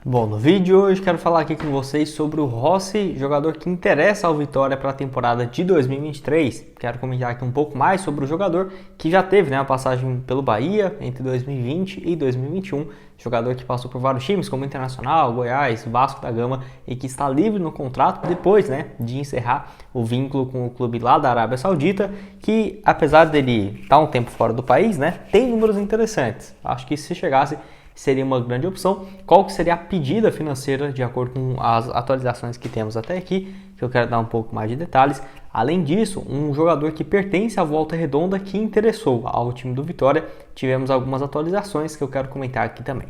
Bom, no vídeo de hoje quero falar aqui com vocês sobre o Rossi, jogador que interessa ao Vitória para a temporada de 2023. Quero comentar aqui um pouco mais sobre o jogador que já teve uma passagem pelo Bahia entre 2020 e 2021. Jogador que passou por vários times como Internacional, Goiás, Vasco da Gama e que está livre no contrato depois de encerrar o vínculo com o clube lá da Arábia Saudita, que apesar dele estar um tempo fora do país, tem números interessantes. Acho que se chegasse seria uma grande opção. Qual que seria a pedida financeira de acordo com as atualizações que temos até aqui, que eu quero dar um pouco mais de detalhes. Além disso, um jogador que pertence à Volta Redonda que interessou ao time do Vitória, tivemos algumas atualizações que eu quero comentar aqui também.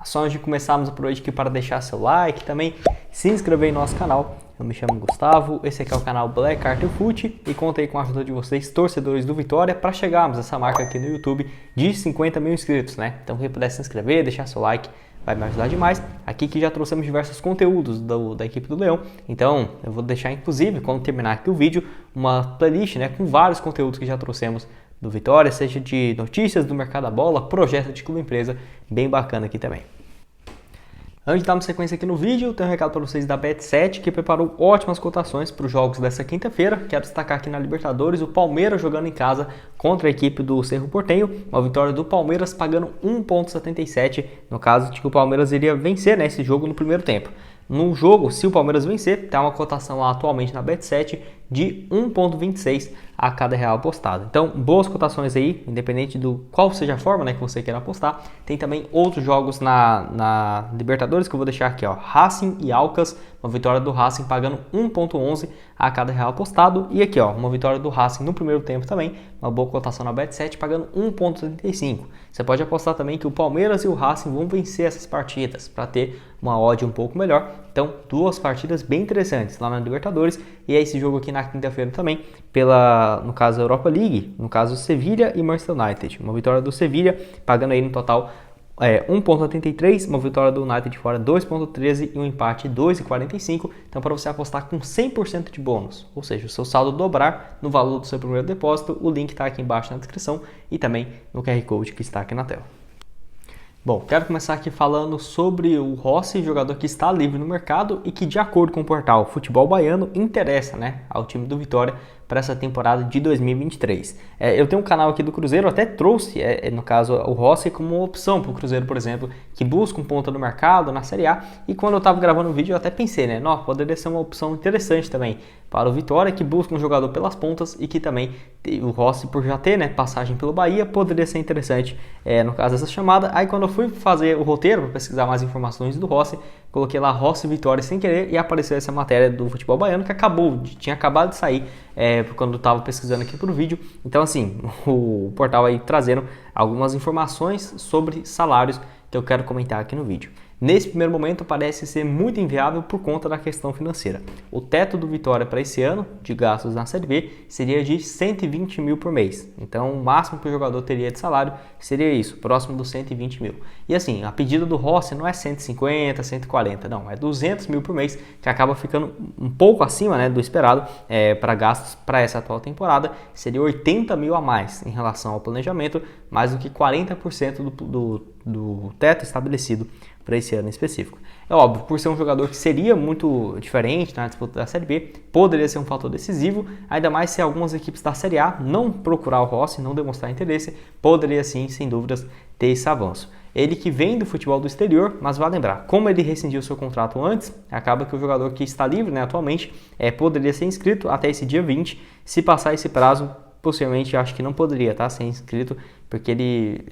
Só antes de começarmos por hoje aqui, para deixar seu like, também se inscrever em nosso canal. Eu me chamo Gustavo, esse aqui é o canal Black Art Foot e contei com a ajuda de vocês, torcedores do Vitória, para chegarmos a essa marca aqui no YouTube de 50 mil inscritos, Então quem puder se inscrever, deixar seu like, vai me ajudar demais. Aqui que já trouxemos diversos conteúdos da equipe do Leão, então eu vou deixar inclusive, quando terminar aqui o vídeo, uma playlist com vários conteúdos que já trouxemos do Vitória, seja de notícias do mercado da bola, projeto de clube empresa, bem bacana aqui também. Antes de darmos sequência aqui no vídeo, tenho um recado para vocês da Bet7, que preparou ótimas cotações para os jogos dessa quinta-feira. Quero destacar aqui na Libertadores o Palmeiras jogando em casa contra a equipe do Cerro Porteño. Uma vitória do Palmeiras pagando 1,77, no caso de que o Palmeiras iria vencer esse jogo no primeiro tempo. No jogo, se o Palmeiras vencer, está uma cotação lá atualmente na Bet7 de 1,26 a cada real apostado. Então, boas cotações aí, independente do qual seja a forma que você queira apostar. Tem também outros jogos na Libertadores que eu vou deixar aqui, Racing e Alcas, uma vitória do Racing pagando 1,11 a cada real apostado. E aqui, uma vitória do Racing no primeiro tempo também, uma boa cotação na Bet7 pagando 1,35. Você pode apostar também que o Palmeiras e o Racing vão vencer essas partidas para ter uma odd um pouco melhor. Então, duas partidas bem interessantes lá na Libertadores. E é esse jogo aqui na quinta-feira também, no caso, Europa League, no caso, Sevilha e Manchester United. Uma vitória do Sevilha, pagando aí no total 1,83, uma vitória do United fora 2,13 e um empate 2,45. Então, para você apostar com 100% de bônus, ou seja, o seu saldo dobrar no valor do seu primeiro depósito, o link está aqui embaixo na descrição e também no QR Code que está aqui na tela. Bom, quero começar aqui falando sobre o Rossi, jogador que está livre no mercado e que, de acordo com o portal Futebol Baiano, interessa ao time do Vitória para essa temporada de 2023. Eu tenho um canal aqui do Cruzeiro, até trouxe, no caso, o Rossi como uma opção para o Cruzeiro, por exemplo, que busca um ponta no mercado, na Série A, e quando eu estava gravando o vídeo eu até pensei, poderia ser uma opção interessante também para o Vitória, que busca um jogador pelas pontas e que também o Rossi, por já ter passagem pelo Bahia, poderia ser interessante, no caso dessa chamada. Aí quando eu fui fazer o roteiro para pesquisar mais informações do Rossi, coloquei lá Rossi Vitória sem querer e apareceu essa matéria do Futebol Baiano que tinha acabado de sair quando eu estava pesquisando aqui para o vídeo. Então assim, o portal aí trazendo algumas informações sobre salários que eu quero comentar aqui no vídeo. Nesse primeiro momento parece ser muito inviável por conta da questão financeira. O teto do Vitória para esse ano de gastos na Série B seria de 120 mil por mês. Então o máximo que o jogador teria de salário seria isso, próximo dos 120 mil. E assim, a pedida do Rossi não é 150, 140, não, é 200 mil por mês, que acaba ficando um pouco acima do esperado para gastos para essa atual temporada. Seria 80 mil a mais em relação ao planejamento, mais do que 40% do teto estabelecido para esse ano em específico. É óbvio, por ser um jogador que seria muito diferente na disputa da Série B, poderia ser um fator decisivo, ainda mais se algumas equipes da Série A não procurar o Rossi, não demonstrar interesse, poderia sim, sem dúvidas, ter esse avanço. Ele que vem do futebol do exterior, mas vai lembrar, como ele rescindiu seu contrato antes, acaba que o jogador que está livre atualmente poderia ser inscrito até esse dia 20, se passar esse prazo, possivelmente acho que não poderia ser inscrito, porque ele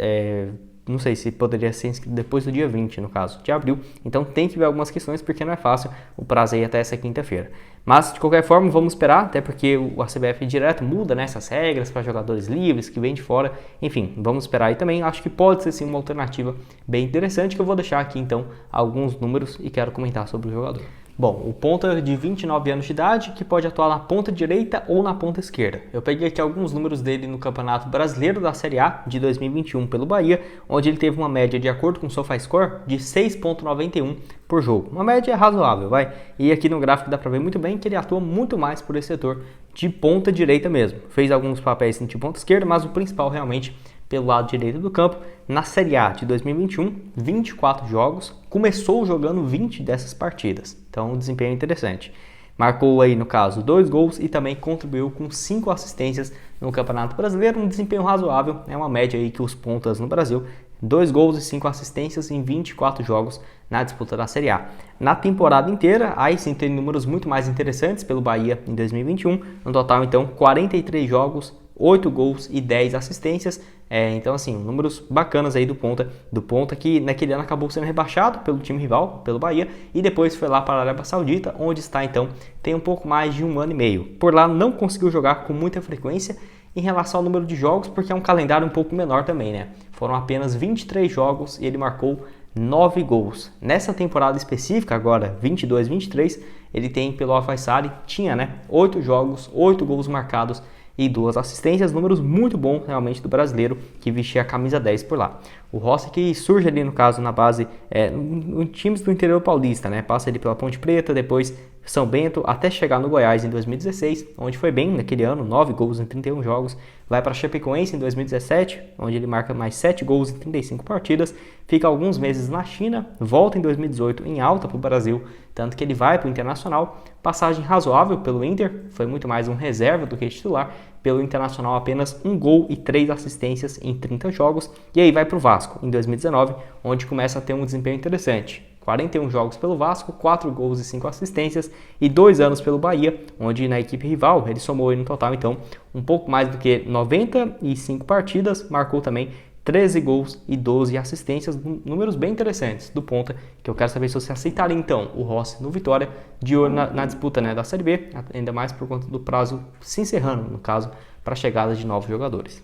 não sei se poderia ser inscrito depois do dia 20, no caso, de abril. Então tem que ver algumas questões, porque não é fácil o prazo aí até essa quinta-feira. Mas, de qualquer forma, vamos esperar, até porque a CBF direto muda essas regras para jogadores livres, que vêm de fora. Enfim, vamos esperar aí também. Acho que pode ser sim uma alternativa bem interessante, que eu vou deixar aqui então alguns números e quero comentar sobre o jogador. Bom, o ponta de 29 anos de idade que pode atuar na ponta direita ou na ponta esquerda. Eu peguei aqui alguns números dele no Campeonato Brasileiro da Série A de 2021 pelo Bahia, onde ele teve uma média, de acordo com o SofaScore, de 6,91 por jogo. Uma média razoável, vai. E aqui no gráfico dá para ver muito bem que ele atua muito mais por esse setor de ponta direita mesmo. Fez alguns papéis de ponta esquerda, mas o principal realmente pelo lado direito do campo. Na Série A de 2021, 24 jogos, começou jogando 20 dessas partidas, então um desempenho interessante. Marcou aí, no caso, 2 gols e também contribuiu com 5 assistências no Campeonato Brasileiro, um desempenho razoável, é uma média aí que os pontas no Brasil, 2 gols e 5 assistências em 24 jogos na disputa da Série A. Na temporada inteira, aí sim tem números muito mais interessantes pelo Bahia em 2021, no total então 43 jogos, 8 gols e 10 assistências, então assim, números bacanas aí do Ponta que naquele ano acabou sendo rebaixado pelo time rival, pelo Bahia, e depois foi lá para a Arábia Saudita, onde está então, tem um pouco mais de 1 ano e meio. Por lá não conseguiu jogar com muita frequência em relação ao número de jogos, porque é um calendário um pouco menor também, né? Foram apenas 23 jogos e ele marcou 9 gols. Nessa temporada específica, agora 22-23, ele tem pelo Al-Faisaly, tinha 8 jogos, 8 gols marcados e 2 assistências, números muito bons realmente do brasileiro que vestia a camisa 10 por lá. O Rossi que surge ali no caso na base, em times do interior paulista, passa ali pela Ponte Preta, depois São Bento, até chegar no Goiás em 2016, onde foi bem naquele ano, 9 gols em 31 jogos, vai para Chapecoense em 2017, onde ele marca mais 7 gols em 35 partidas, fica alguns meses na China, volta em 2018 em alta para o Brasil, tanto que ele vai para o Internacional, passagem razoável pelo Inter, foi muito mais um reserva do que titular, pelo Internacional apenas 1 gol e 3 assistências em 30 jogos, e aí vai para o Vasco em 2019, onde começa a ter um desempenho interessante. 41 jogos pelo Vasco, 4 gols e 5 assistências, e 2 anos pelo Bahia, onde na equipe rival ele somou aí no total então um pouco mais do que 95 partidas, marcou também 13 gols e 12 assistências, números bem interessantes do Ponta, que eu quero saber se você aceitaria então o Rossi no Vitória, de olho na disputa da Série B, ainda mais por conta do prazo se encerrando, no caso, para a chegada de novos jogadores.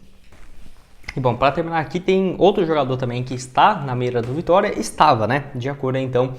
E bom, para terminar aqui tem outro jogador também que está na mira do Vitória, estava, de acordo então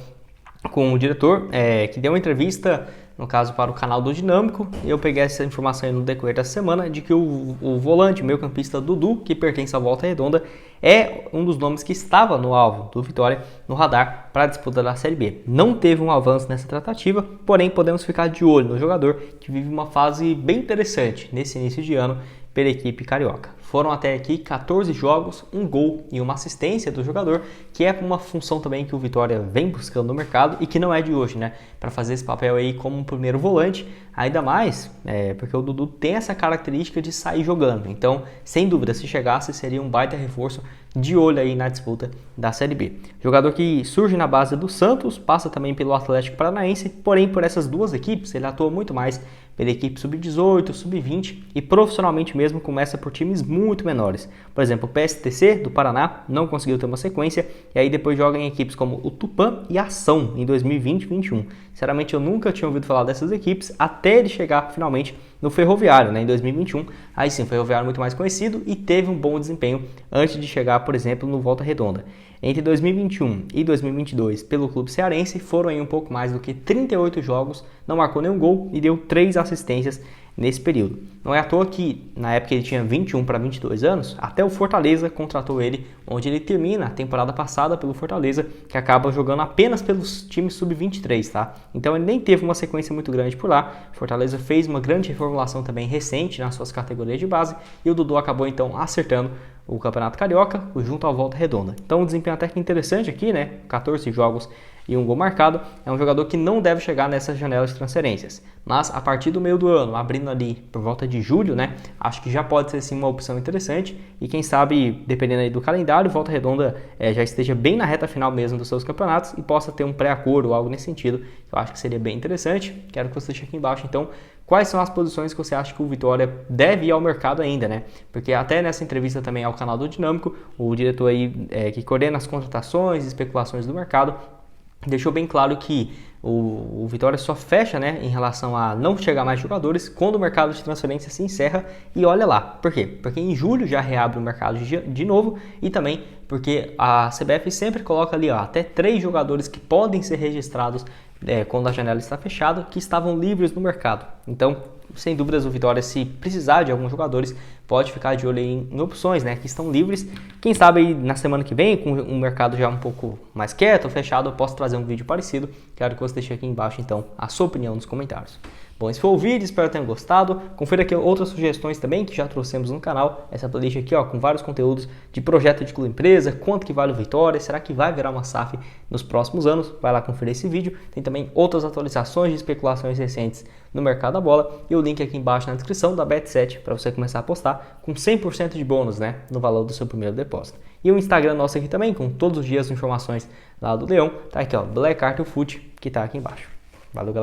com o diretor, que deu uma entrevista, no caso para o canal do Dinâmico, e eu peguei essa informação aí no decorrer da semana, de que o volante, meio-campista Dudu, que pertence à Volta Redonda, é um dos nomes que estava no alvo do Vitória, no radar para a disputa da Série B. Não teve um avanço nessa tratativa, porém podemos ficar de olho no jogador, que vive uma fase bem interessante nesse início de ano pela equipe carioca. Foram até aqui 14 jogos, 1 gol e 1 assistência do jogador, que é uma função também que o Vitória vem buscando no mercado e que não é de hoje, para fazer esse papel aí como um primeiro volante, ainda mais porque o Dudu tem essa característica de sair jogando. Então, sem dúvida, se chegasse, seria um baita reforço, de olho aí na disputa da Série B. Jogador que surge na base do Santos, passa também pelo Atlético Paranaense, porém por essas duas equipes ele atua muito mais pela equipe sub-18, sub-20 e profissionalmente mesmo começa por times muito menores. Por exemplo, o PSTC do Paraná não conseguiu ter uma sequência e aí depois joga em equipes como o Tupã e Ação em 2020 e 2021. Sinceramente eu nunca tinha ouvido falar dessas equipes até ele chegar finalmente no Ferroviário, em 2021. Aí sim, o Ferroviário muito mais conhecido e teve um bom desempenho antes de chegar, por exemplo, no Volta Redonda. Entre 2021 e 2022, pelo clube cearense, foram aí um pouco mais do que 38 jogos, não marcou nenhum gol e deu 3 assistências nesse período. Não é à toa que, na época ele tinha 21 para 22 anos, até o Fortaleza contratou ele, onde ele termina a temporada passada pelo Fortaleza, que acaba jogando apenas pelos times sub-23, tá? Então ele nem teve uma sequência muito grande por lá. Fortaleza fez uma grande reformulação também recente nas suas categorias de base e o Dudu acabou então acertando o Campeonato Carioca junto à Volta Redonda. Então um desempenho até que interessante aqui, 14 jogos e 1 gol marcado. É um jogador que não deve chegar nessa janela de transferências. Mas a partir do meio do ano, abrindo ali por volta de julho, acho que já pode ser sim uma opção interessante. E quem sabe, dependendo aí do calendário, Volta Redonda já esteja bem na reta final mesmo dos seus campeonatos e possa ter um pré-acordo ou algo nesse sentido. Eu acho que seria bem interessante. Quero que você deixe aqui embaixo então quais são as posições que você acha que o Vitória deve ir ao mercado ainda, Porque até nessa entrevista também ao canal do Dinâmico, o diretor aí que coordena as contratações e especulações do mercado, deixou bem claro que o Vitória só fecha em relação a não chegar mais jogadores quando o mercado de transferência se encerra e olha lá. Por quê? Porque em julho já reabre o mercado de novo e também porque a CBF sempre coloca ali até 3 jogadores que podem ser registrados quando a janela está fechada, que estavam livres no mercado. Então, sem dúvidas, o Vitória, se precisar de alguns jogadores, pode ficar de olho em opções, que estão livres. Quem sabe aí na semana que vem, com o mercado já um pouco mais quieto ou fechado, eu posso trazer um vídeo parecido. Quero que você deixe aqui embaixo, então, a sua opinião nos comentários. Bom, esse foi o vídeo, espero que tenham gostado. Confira aqui outras sugestões também que já trouxemos no canal. Essa playlist aqui, ó, com vários conteúdos de projeto de clube empresa, quanto que vale o Vitória, será que vai virar uma SAF nos próximos anos? Vai lá conferir esse vídeo. Tem também outras atualizações de especulações recentes no mercado da bola e o link aqui embaixo na descrição da Bet7 para você começar a apostar com 100% de bônus, né, no valor do seu primeiro depósito. E o Instagram nosso aqui também, com todos os dias informações lá do Leão, tá aqui, ó, Black Arthur Foot, que tá aqui embaixo. Valeu, galera.